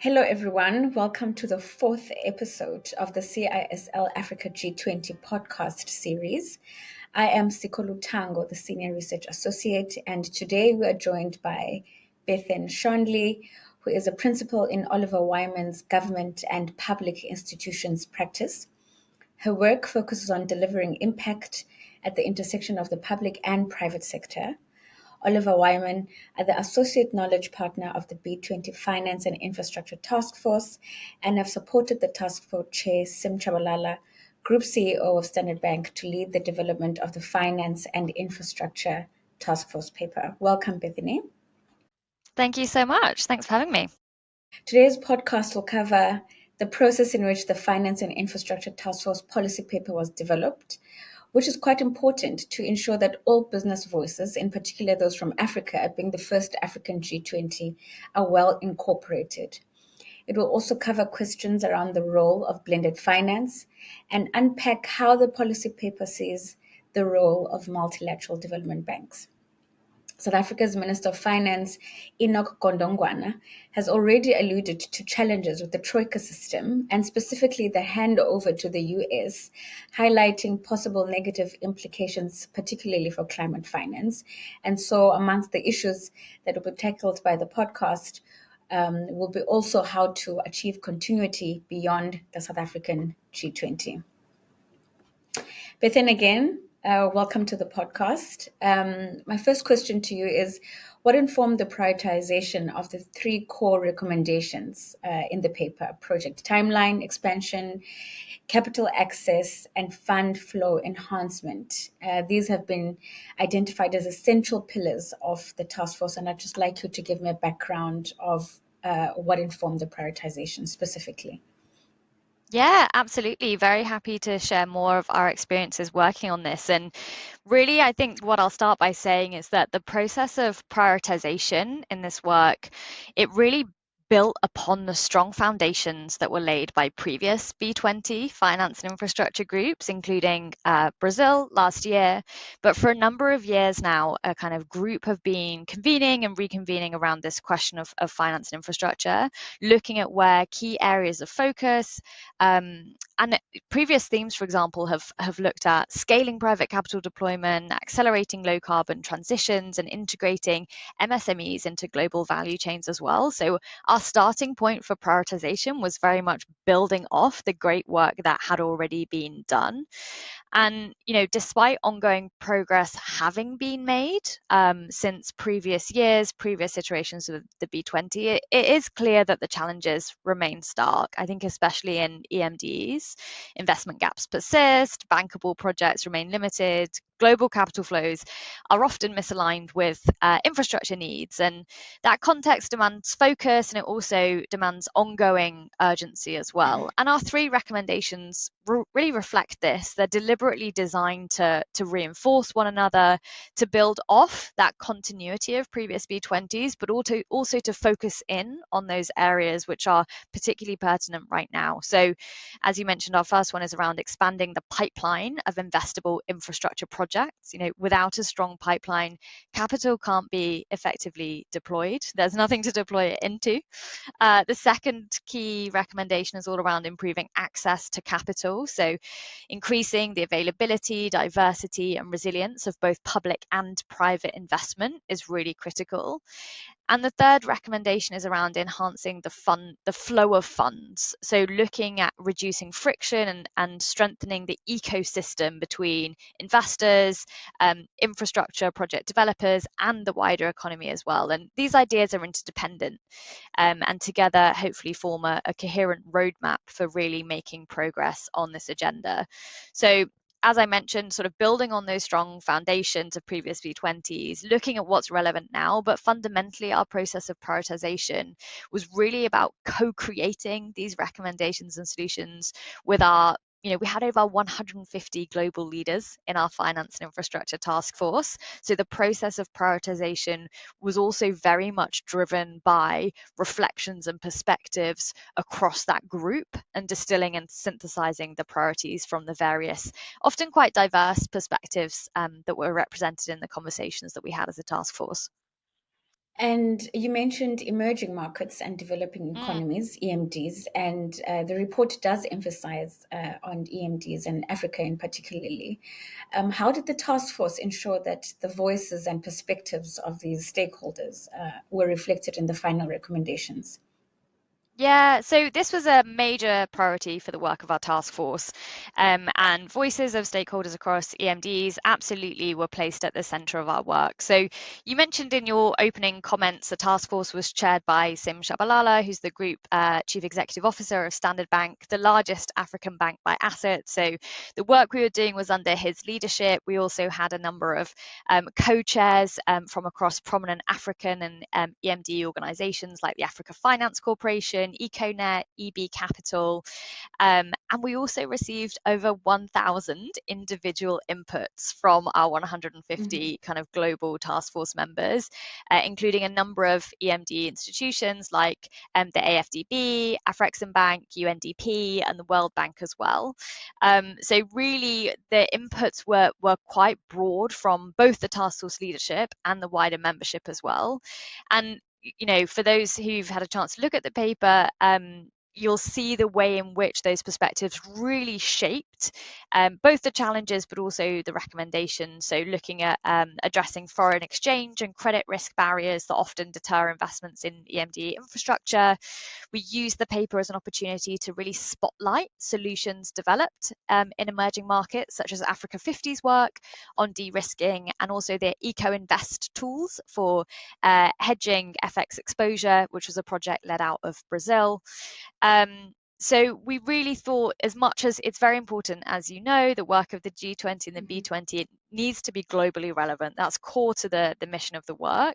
Hello, everyone. Welcome to the fourth episode of the CISL Africa G20 podcast series. I am Sikho Luthango, the Senior Research Associate, and today we are joined by Bethan Charnley, who is a principal in Oliver Wyman's Government and Public Institutions practice. Her work focuses on delivering impact at the intersection of the public and private sector. Oliver Wyman are the Associate Knowledge Partner of the B20 Finance and Infrastructure Task Force and have supported the task force chair, Sim Chabalala, Group CEO of Standard Bank, to lead the development of the Finance and Infrastructure Task Force paper. Welcome, Bethany. Thank you so much. Thanks for having me. Today's podcast will cover the process in which the Finance and Infrastructure Task Force policy paper was developed, which is quite important to ensure that all business voices, in particular those from Africa, being the first African G20, are well incorporated. It will also cover questions around the role of blended finance and unpack how the policy paper sees the role of multilateral development banks. South Africa's Minister of Finance, Enoch Gondongwana, has already alluded to challenges with the Troika system and specifically the handover to the US, highlighting possible negative implications, particularly for climate finance. And so, amongst the issues that will be tackled by the podcast, will be also how to achieve continuity beyond the South African G20. But then again, welcome to the podcast. My first question to you is, what informed the prioritization of the three core recommendations in the paper: project timeline, expansion, capital access, and fund flow enhancement? These have been identified as essential pillars of the task force, and I'd just like you to give me a background of what informed the prioritization specifically. Yeah, absolutely. Very happy to share more of our experiences working on this. And really, I think what I'll start by saying is that the process of prioritization in this work, it really built upon the strong foundations that were laid by previous B20 finance and infrastructure groups, including Brazil last year. But for a number of years now, a kind of group have been convening and reconvening around this question of finance and infrastructure, looking at where key areas of focus and previous themes, for example, have looked at scaling private capital deployment, accelerating low carbon transitions, and integrating MSMEs into global value chains as well. So our starting point for prioritization was very much building off the great work that had already been done. And, despite ongoing progress having been made since previous years, previous iterations of the B20, it is clear that the challenges remain stark. I think especially in EMDEs, investment gaps persist, bankable projects remain limited, global capital flows are often misaligned with infrastructure needs. And that context demands focus, and it also demands ongoing urgency as well. And our three recommendations really reflect this. They're deliberately designed to reinforce one another, to build off that continuity of previous B20s, but also to focus in on those areas which are particularly pertinent right now. So, as you mentioned, our first one is around expanding the pipeline of investable infrastructure projects. Without a strong pipeline, capital can't be effectively deployed. There's nothing to deploy it into. The second key recommendation is all around improving access to capital. So increasing the availability, diversity, and resilience of both public and private investment is really critical. And the third recommendation is around enhancing the flow of funds. So looking at reducing friction and strengthening the ecosystem between investors, infrastructure project developers, and the wider economy as well. And these ideas are interdependent and together hopefully form a coherent roadmap for really making progress on this agenda. So, as I mentioned, sort of building on those strong foundations of previous B20s, looking at what's relevant now, but fundamentally our process of prioritization was really about co-creating these recommendations and solutions with our we had over 150 global leaders in our finance and infrastructure task force. So the process of prioritization was also very much driven by reflections and perspectives across that group and distilling and synthesizing the priorities from the various, often quite diverse perspectives that were represented in the conversations that we had as a task force. And you mentioned emerging markets and developing Mm. economies, EMDs, and the report does emphasize on EMDs and Africa in particularly. How did the task force ensure that the voices and perspectives of these stakeholders were reflected in the final recommendations? Yeah, so this was a major priority for the work of our task force, and voices of stakeholders across EMDs absolutely were placed at the centre of our work. So you mentioned in your opening comments the task force was chaired by Sim Shabalala, who's the Group Chief Executive Officer of Standard Bank, the largest African bank by assets. So the work we were doing was under his leadership. We also had a number of co-chairs from across prominent African and EMD organisations like the Africa Finance Corporation, EcoNet, EB Capital, and we also received over 1,000 individual inputs from our 150 kind of global task force members, including a number of EMD institutions like the AFDB, Afreximbank, UNDP, and the World Bank as well. So really, the inputs were quite broad from both the task force leadership and the wider membership as well. And for those who've had a chance to look at the paper, you'll see the way in which those perspectives really shaped both the challenges but also the recommendations. So looking at addressing foreign exchange and credit risk barriers that often deter investments in EMD infrastructure. We use the paper as an opportunity to really spotlight solutions developed in emerging markets, such as Africa 50's work on de-risking, and also their eco-invest tools for hedging FX exposure, which was a project led out of Brazil. So we really thought, as much as it's very important, as you know, the work of the G20 and the B20, it needs to be globally relevant. That's core to the mission of the work.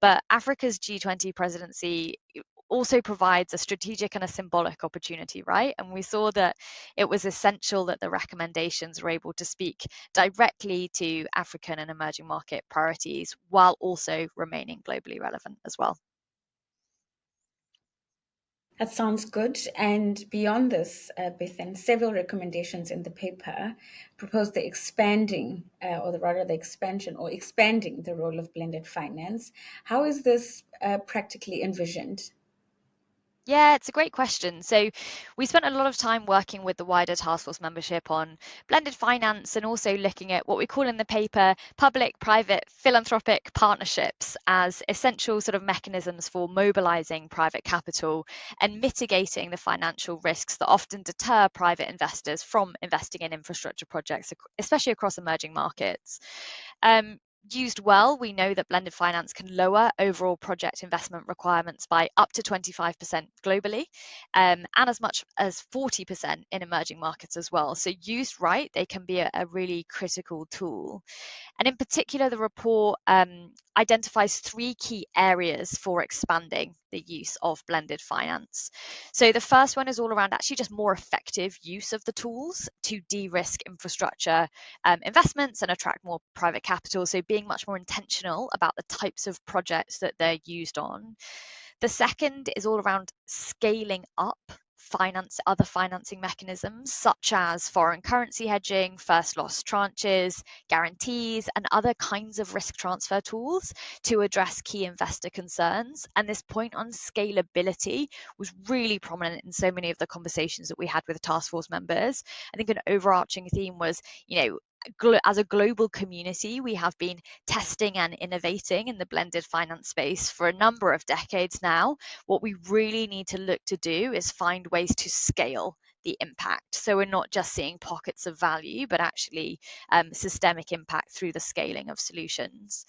But Africa's G20 presidency also provides a strategic and a symbolic opportunity, right? And we saw that it was essential that the recommendations were able to speak directly to African and emerging market priorities while also remaining globally relevant as well. That sounds good. And beyond this, Bethan, several recommendations in the paper propose the expanding, rather the expansion or expanding the role of blended finance. How is this practically envisioned? Yeah, it's a great question. So we spent a lot of time working with the wider task force membership on blended finance and also looking at what we call in the paper public-private philanthropic partnerships as essential sort of mechanisms for mobilizing private capital and mitigating the financial risks that often deter private investors from investing in infrastructure projects, especially across emerging markets. Used well, we know that blended finance can lower overall project investment requirements by up to 25% globally, and as much as 40% in emerging markets as well. So used right, they can be a really critical tool. And in particular, the report identifies three key areas for expanding the use of blended finance. So the first one is all around actually just more effective use of the tools to de-risk infrastructure investments and attract more private capital. So being much more intentional about the types of projects that they're used on. The second is all around scaling up other financing mechanisms such as foreign currency hedging, first loss tranches, guarantees, and other kinds of risk transfer tools to address key investor concerns. And this point on scalability was really prominent in so many of the conversations that we had with the task force members. I think an overarching theme was, as a global community, we have been testing and innovating in the blended finance space for a number of decades now. What we really need to look to do is find ways to scale the impact. So we're not just seeing pockets of value, but actually systemic impact through the scaling of solutions.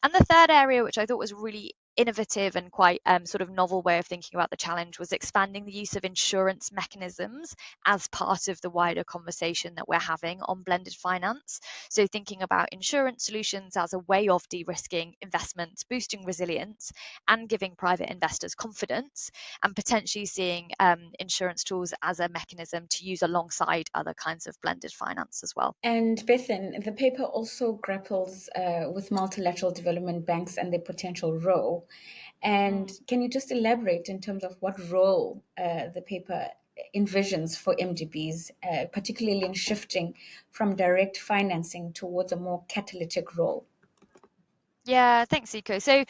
And the third area, which I thought was really innovative and quite sort of novel way of thinking about the challenge, was expanding the use of insurance mechanisms as part of the wider conversation that we're having on blended finance. So thinking about insurance solutions as a way of de-risking investments, boosting resilience, and giving private investors confidence, and potentially seeing insurance tools as a mechanism to use alongside other kinds of blended finance as well. And Bethan, the paper also grapples with multilateral development banks and their potential role. And Mm. can you just elaborate in terms of what role the paper envisions for MDBs, particularly in shifting from direct financing towards a more catalytic role? Yeah, thanks, Sikho. So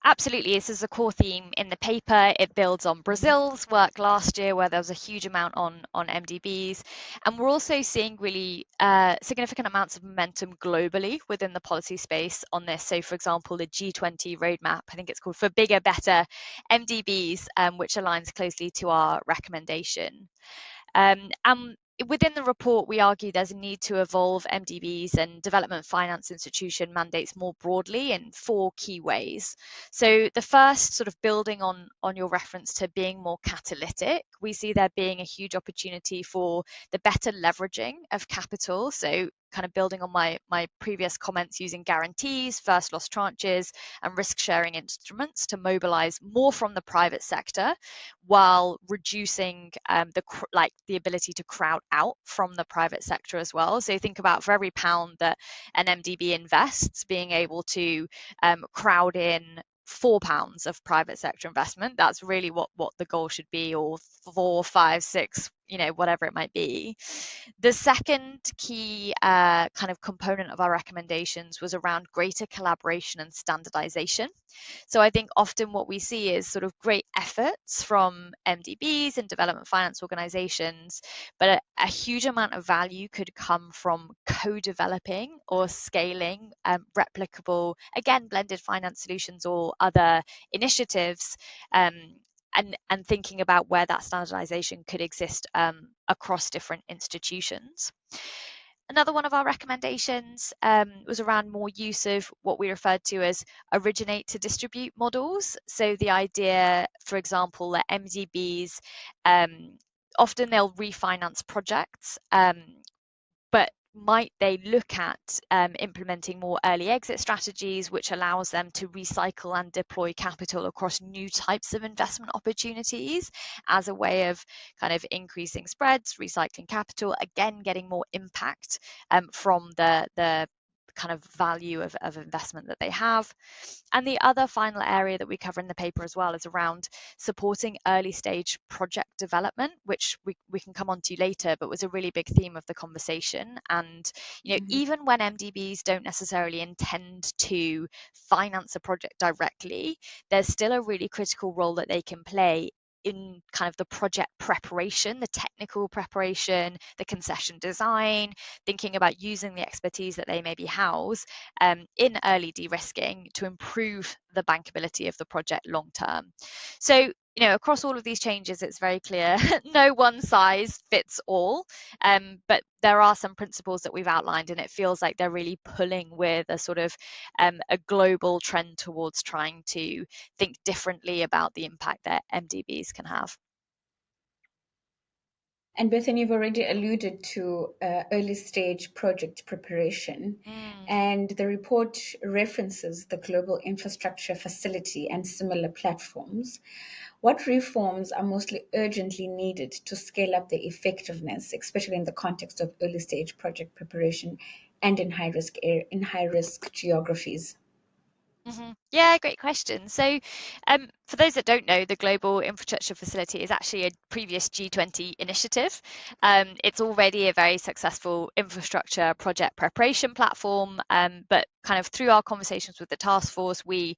absolutely, this is a core theme in the paper. It builds on Brazil's work last year, where there was a huge amount on MDBs, and we're also seeing really significant amounts of momentum globally within the policy space on this. So, for example, the G20 roadmap, I think it's called for Bigger, Better MDBs, which aligns closely to our recommendation. And within the report, we argue there's a need to evolve MDBs and development finance institution mandates more broadly in four key ways. So the first, sort of building on your reference to being more catalytic, we see there being a huge opportunity for the better leveraging of capital. So kind of building on my previous comments, using guarantees, first loss tranches, and risk sharing instruments to mobilize more from the private sector, while reducing the ability to crowd out from the private sector as well. So think about, for every pound that an MDB invests, being able to crowd in £4 of private sector investment. That's really what the goal should be, or 4, 5, 6, whatever it might be. The second key kind of component of our recommendations was around greater collaboration and standardization. So I think often what we see is sort of great efforts from MDBs and development finance organizations, but a huge amount of value could come from co-developing or scaling replicable, again, blended finance solutions or other initiatives, and thinking about where that standardization could exist across different institutions. Another one of our recommendations was around more use of what we referred to as originate to distribute models. So the idea, for example, that MDBs, often they'll refinance projects, but might they look at implementing more early exit strategies, which allows them to recycle and deploy capital across new types of investment opportunities as a way of kind of increasing spreads, recycling capital, again, getting more impact from the kind of value of investment that they have. And the other final area that we cover in the paper as well is around supporting early stage project development, which we can come on to later, but was a really big theme of the conversation. And even when MDBs don't necessarily intend to finance a project directly, there's still a really critical role that they can play in kind of the project preparation, the technical preparation, the concession design, thinking about using the expertise that they maybe house in early de-risking to improve the bankability of the project long term. So across all of these changes, it's very clear no one size fits all, but there are some principles that we've outlined, and it feels like they're really pulling with a sort of a global trend towards trying to think differently about the impact that MDBs can have. And Bethan, you've already alluded to early stage project preparation, and the report references the Global Infrastructure Facility and similar platforms. What reforms are mostly urgently needed to scale up the effectiveness, especially in the context of early stage project preparation and in high risk geographies? Yeah, great question. So, for those that don't know, the Global Infrastructure Facility is actually a previous G20 initiative. It's already a very successful infrastructure project preparation platform, but kind of through our conversations with the task force, we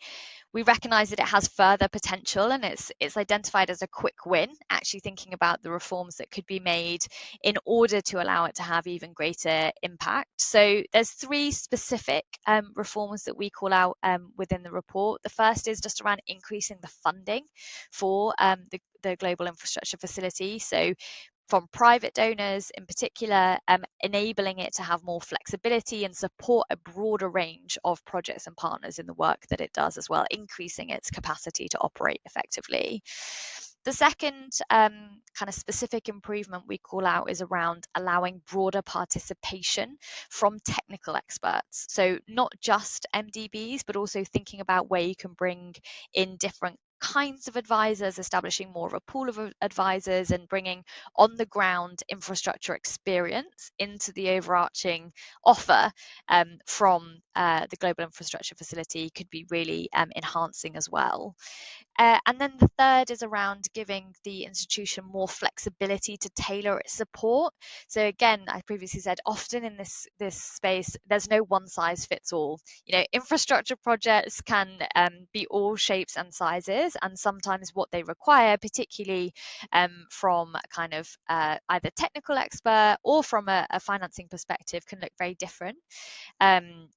recognise that it has further potential, and it's identified as a quick win, actually thinking about the reforms that could be made in order to allow it to have even greater impact. So there's three specific reforms that we call out within the report. The first is just around increasing the funding for the Global Infrastructure Facility. So from private donors in particular, enabling it to have more flexibility and support a broader range of projects and partners in the work that it does as well, increasing its capacity to operate effectively. The second kind of specific improvement we call out is around allowing broader participation from technical experts. So not just MDBs, but also thinking about where you can bring in different kinds of advisors, establishing more of a pool of advisors, and bringing on the ground infrastructure experience into the overarching offer from the Global Infrastructure Facility could be really enhancing as well. And then the third is around giving the institution more flexibility to tailor its support. So again, I previously said, often in this space, there's no one size fits all. Infrastructure projects can be all shapes and sizes, and sometimes what they require, particularly from a kind of either technical expert or from a financing perspective, can look very different.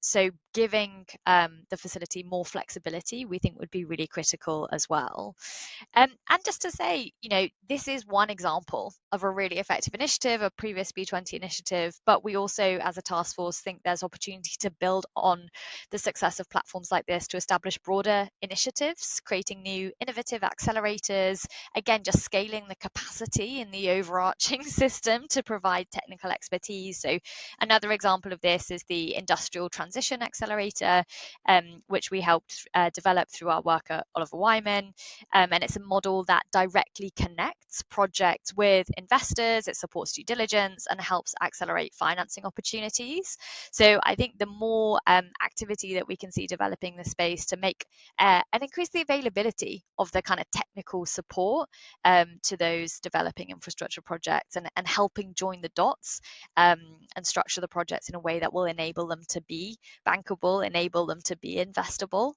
So giving the facility more flexibility, we think would be really critical as well. And just to say, this is one example of a really effective initiative, a previous B20 initiative, but we also, as a task force, think there's opportunity to build on the success of platforms like this to establish broader initiatives, creating new innovative accelerators, again, just scaling the capacity in the overarching system to provide technical expertise. So another example of this is the Industrial Transition Accelerator, which we helped develop through our work at Oliver Wyman. And it's a model that directly connects projects with investors, it supports due diligence, and helps accelerate financing opportunities. So I think the more activity that we can see developing the space to make and increase the availability of the kind of technical support to those developing infrastructure projects, and helping join the dots and structure the projects in a way that will enable them to be bankable, enable them to be investable,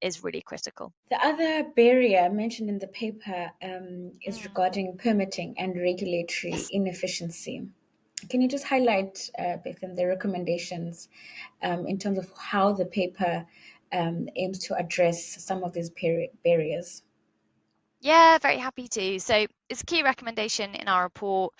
is really critical. The other barrier mentioned in the paper is regarding permitting and regulatory Yes. inefficiency. Can you just highlight, Bethan, the recommendations in terms of how the paper aims to address some of these barriers? Yeah, very happy to. So it's a key recommendation in our report.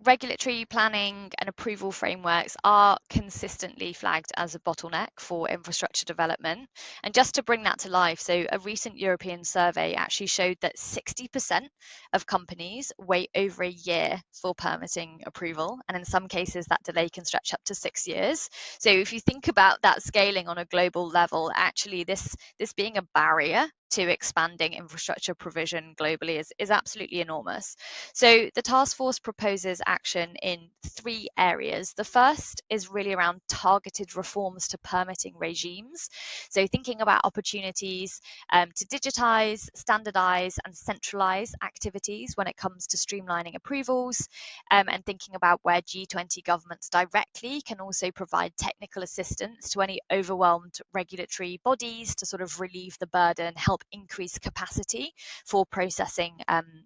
Regulatory planning and approval frameworks are consistently flagged as a bottleneck for infrastructure development. And just to bring that to life, so a recent European survey actually showed that 60% of companies wait over a year for permitting approval. And in some cases, that delay can stretch up to 6 years. So if you think about that scaling on a global level, actually this being a barrier to expanding infrastructure provision globally is absolutely enormous. So the task force proposes action in 3 areas. The first is really around targeted reforms to permitting regimes. So thinking about opportunities to digitize, standardize, and centralize activities when it comes to streamlining approvals, and thinking about where G20 governments directly can also provide technical assistance to any overwhelmed regulatory bodies to sort of relieve the burden, help increase capacity for processing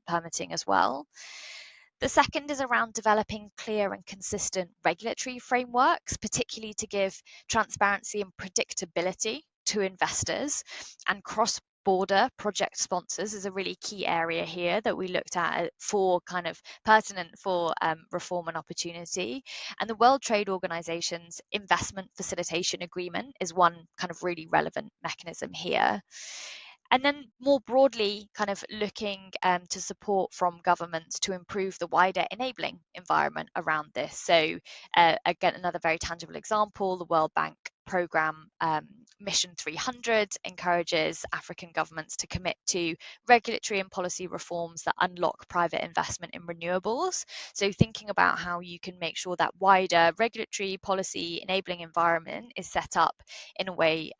permitting as well. The second is around developing clear and consistent regulatory frameworks, particularly to give transparency and predictability to investors, and cross-border project sponsors is a really key area here that we looked at for kind of pertinent for reform and opportunity. And the World Trade Organization's investment facilitation agreement is one kind of really relevant mechanism here. And then more broadly, kind of looking to support from governments to improve the wider enabling environment around this. So again, another very tangible example, the World Bank program Mission 300 encourages African governments to commit to regulatory and policy reforms that unlock private investment in renewables. So thinking about how you can make sure that wider regulatory policy enabling environment is set up in a way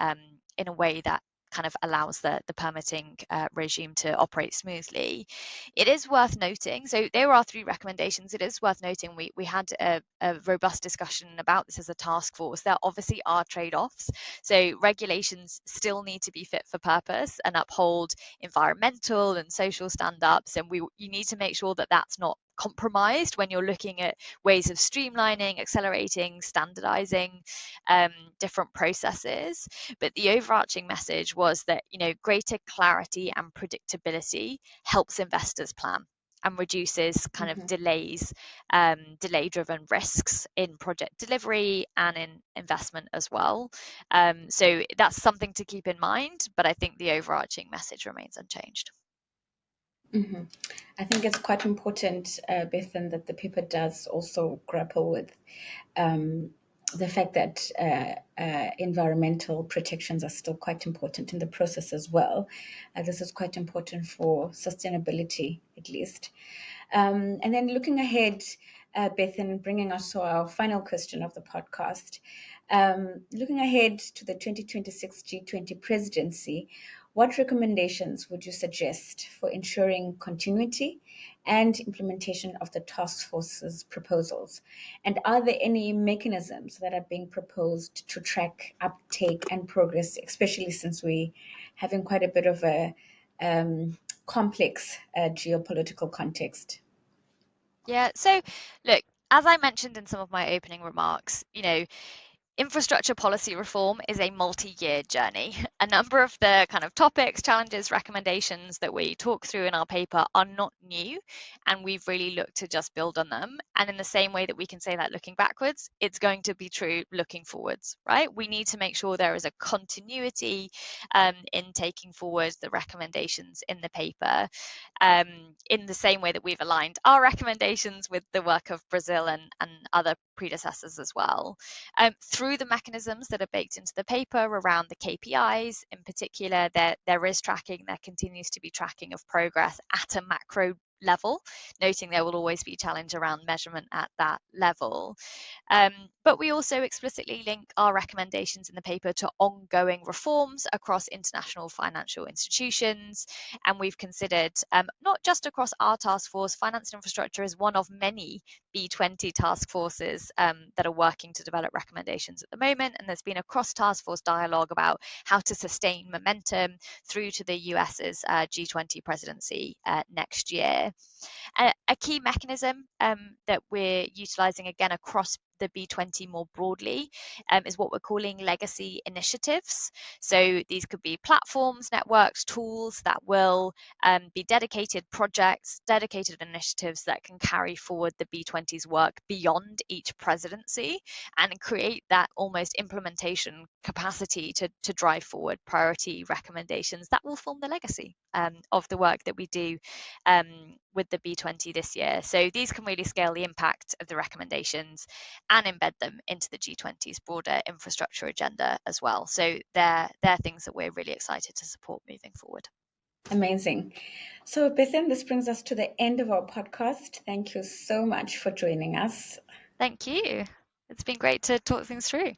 that kind of allows the permitting regime to operate smoothly. It is worth noting, so there are 3 recommendations. It is worth noting we had a robust discussion about this as a task force. There obviously are trade-offs. So regulations still need to be fit for purpose and uphold environmental and social stand-ups, and you need to make sure that that's not compromised when you're looking at ways of streamlining, accelerating, standardizing different processes. But the overarching message was that greater clarity and predictability helps investors plan and reduces kind of delay-driven risks in project delivery and in investment as well. So that's something to keep in mind, but I think the overarching message remains unchanged. I think it's quite important, Bethan, that the paper does also grapple with the fact that environmental protections are still quite important in the process as well. This is quite important for sustainability, at least. And then looking ahead, Bethan, bringing us to our final question of the podcast. Looking ahead to the 2026 G20 presidency, what recommendations would you suggest for ensuring continuity and implementation of the task force's proposals? And are there any mechanisms that are being proposed to track uptake and progress, especially since we're having quite a bit of a complex geopolitical context? Yeah, so look, as I mentioned in some of my opening remarks, infrastructure policy reform is a multi-year journey. A number of the kind of topics, challenges, recommendations that we talk through in our paper are not new, and we've really looked to just build on them. And in the same way that we can say that looking backwards, it's going to be true looking forwards, right? We need to make sure there is a continuity in taking forward the recommendations in the paper, in the same way that we've aligned our recommendations with the work of Brazil and other predecessors as well. Through the mechanisms that are baked into the paper around the KPIs in particular, there is tracking, there continues to be tracking of progress at a macro level, noting there will always be challenge around measurement at that level. But we also explicitly link our recommendations in the paper to ongoing reforms across international financial institutions. And we've considered, not just across our task force, finance and infrastructure is one of many B20 task forces that are working to develop recommendations at the moment. And there's been a cross-task force dialogue about how to sustain momentum through to the US's G20 presidency next year. A key mechanism that we're utilising again across the B20 more broadly is what we're calling legacy initiatives. So these could be platforms, networks, tools that will be dedicated projects, dedicated initiatives that can carry forward the B20's work beyond each presidency and create that almost implementation capacity to drive forward priority recommendations that will form the legacy of the work that we do with the B20 this year. So these can really scale the impact of the recommendations and embed them into the G20's broader infrastructure agenda as well. So they're things that we're really excited to support moving forward. Amazing. So, Bethan, this brings us to the end of our podcast. Thank you so much for joining us. Thank you. It's been great to talk things through.